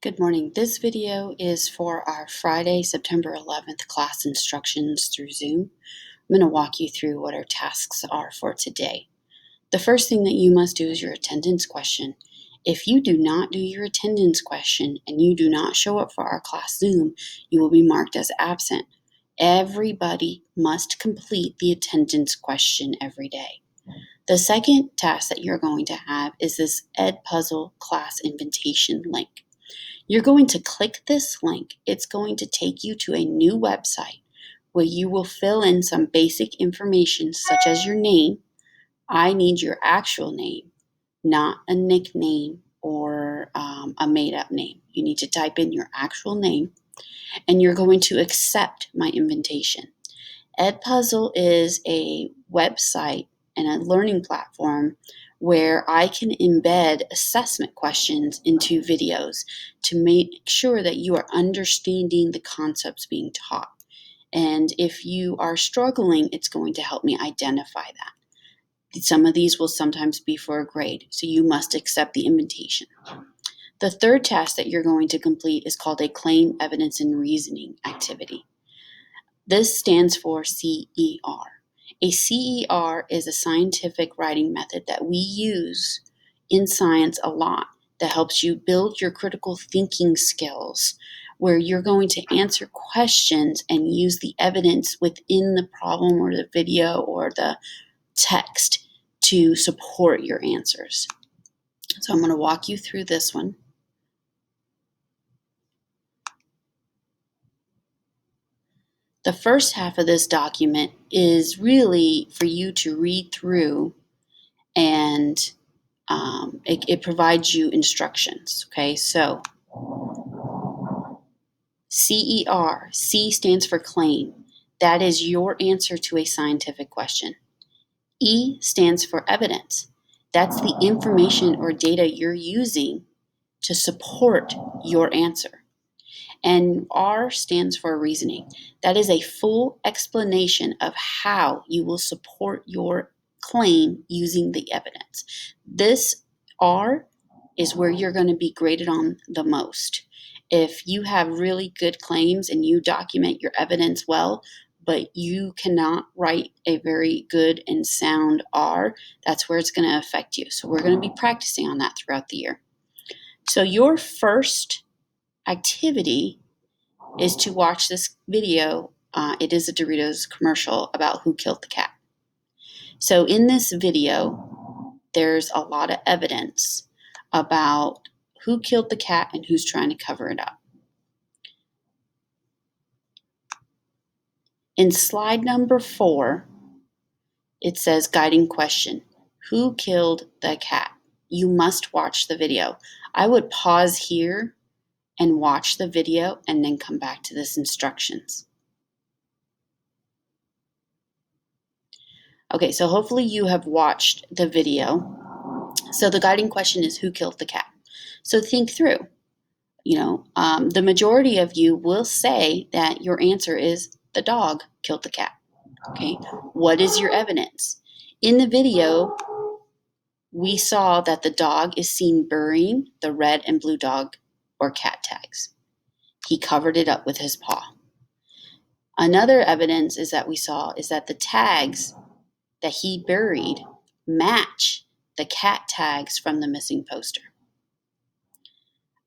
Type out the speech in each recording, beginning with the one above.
Good morning. This video is for our Friday, September 11th class instructions through Zoom. I'm going to walk you through what our tasks are for today. The first thing that you must do is your attendance question. If you do not do your attendance question and you do not show up for our class Zoom, you will be marked as absent. Everybody must complete the attendance question every day. The second task that you're going to have is this Edpuzzle class invitation link. You're going to click this link. It's going to take you to a new website where you will fill in some basic information such as your name. I need your actual name, not a nickname or a made-up name. You need to type in your actual name, and you're going to accept my invitation. Edpuzzle is a website and a learning platform where I can embed assessment questions into videos to make sure that you are understanding the concepts being taught. And if you are struggling, it's going to help me identify that. Some of these will sometimes be for a grade, so you must accept the invitation. The third task that you're going to complete is called a Claim, Evidence, and Reasoning activity. This stands for CER. A CER is a scientific writing method that we use in science a lot that helps you build your critical thinking skills, where you're going to answer questions and use the evidence within the problem or the video or the text to support your answers. So I'm going to walk you through this one. The first half of this document is really for you to read through, and it provides you instructions. Okay, so CER, C stands for claim. That is your answer to a scientific question. E stands for evidence. That's the information or data you're using to support your answer. And R stands for reasoning. That is a full explanation of how you will support your claim using the evidence. This R is where you're going to be graded on the most. If you have really good claims and you document your evidence well, but you cannot write a very good and sound R, that's where it's going to affect you. So we're going to be practicing on that throughout the year. So your first activity is to watch this video. It is a Doritos commercial about who killed the cat. So in this video, there's a lot of evidence about who killed the cat and who's trying to cover it up. In slide number 4, it says guiding question, who killed the cat? You must watch the video. I would pause here and watch the video and then come back to this instructions. Okay, so hopefully you have watched the video. So the guiding question is who killed the cat? So think through. The majority of you will say that your answer is the dog killed the cat. Okay, what is your evidence? In the video, we saw that the dog is seen burying the red and blue dog or cat tags. He covered it up with his paw. Another evidence is that we saw is that the tags that he buried match the cat tags from the missing poster.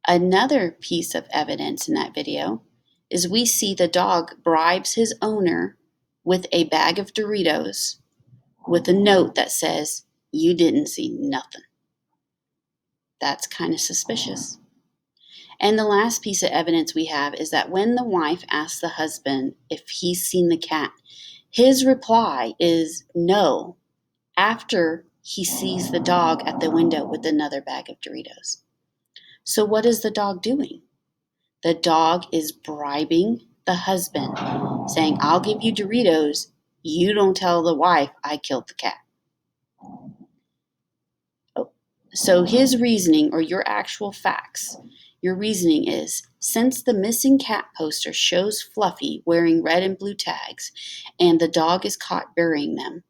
Another piece of evidence in that video is we see the dog bribes his owner with a bag of Doritos with a note that says, "You didn't see nothing." That's kind of suspicious. And the last piece of evidence we have is that when the wife asks the husband if he's seen the cat, his reply is no after he sees the dog at the window with another bag of Doritos. So what is the dog doing? The dog is bribing the husband, saying, "I'll give you Doritos. You don't tell the wife I killed the cat." So his reasoning, or your actual facts, your reasoning is, since the missing cat poster shows Fluffy wearing red and blue tags and the dog is caught burying them,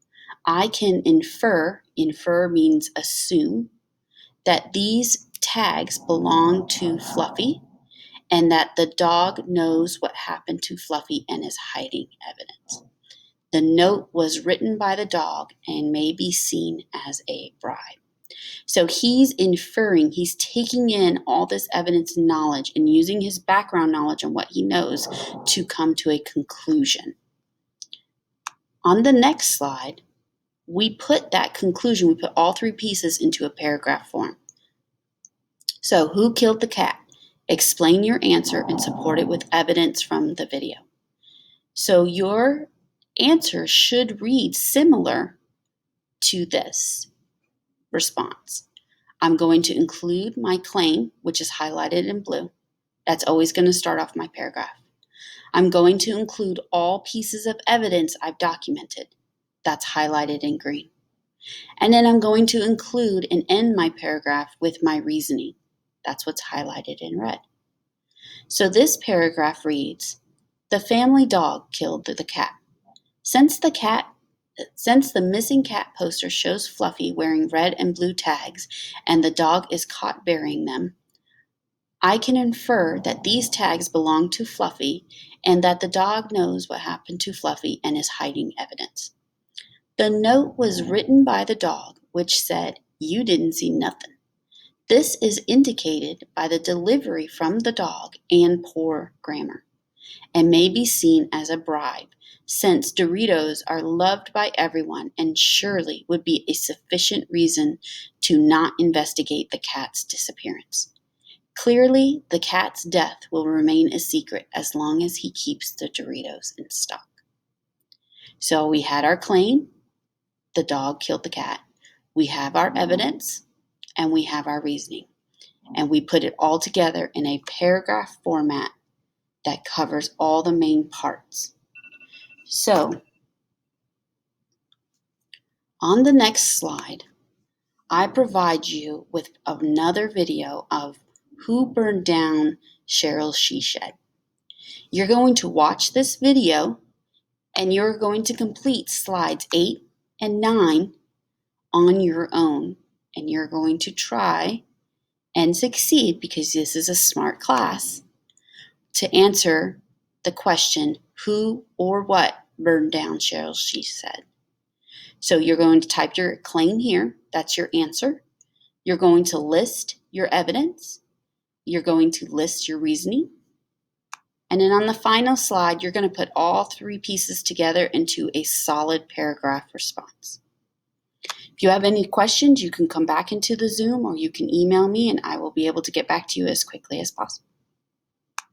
I can infer means assume, that these tags belong to Fluffy and that the dog knows what happened to Fluffy and is hiding evidence. The note was written by the dog and may be seen as a bribe. So he's inferring, he's taking in all this evidence and knowledge and using his background knowledge and what he knows to come to a conclusion. On the next slide, we put that conclusion, we put all three pieces into a paragraph form. So, who killed the cat? Explain your answer and support it with evidence from the video. So your answer should read similar to this response. I'm going to include my claim, which is highlighted in blue. That's always going to start off my paragraph. I'm going to include all pieces of evidence I've documented. That's highlighted in green. And then I'm going to include and end my paragraph with my reasoning. That's what's highlighted in red. So this paragraph reads, the family dog killed the cat. Since the missing cat poster shows Fluffy wearing red and blue tags and the dog is caught burying them, I can infer that these tags belong to Fluffy and that the dog knows what happened to Fluffy and is hiding evidence. The note was written by the dog, which said, "You didn't see nothing." This is indicated by the delivery from the dog and poor grammar, and may be seen as a bribe, since Doritos are loved by everyone and surely would be a sufficient reason to not investigate the cat's disappearance. Clearly, the cat's death will remain a secret as long as he keeps the Doritos in stock. So we had our claim, the dog killed the cat. We have our evidence, and we have our reasoning. And we put it all together in a paragraph format that covers all the main parts. So, on the next slide, I provide you with another video of who burned down Cheryl's she shed. You're going to watch this video and you're going to complete slides 8 and 9 on your own. And you're going to try and succeed, because this is a smart class, to answer the question, who or what burned down Cheryl's she shed? So you're going to type your claim here. That's your answer. You're going to list your evidence. You're going to list your reasoning. And then on the final slide, you're going to put all three pieces together into a solid paragraph response. If you have any questions, you can come back into the Zoom or you can email me and I will be able to get back to you as quickly as possible.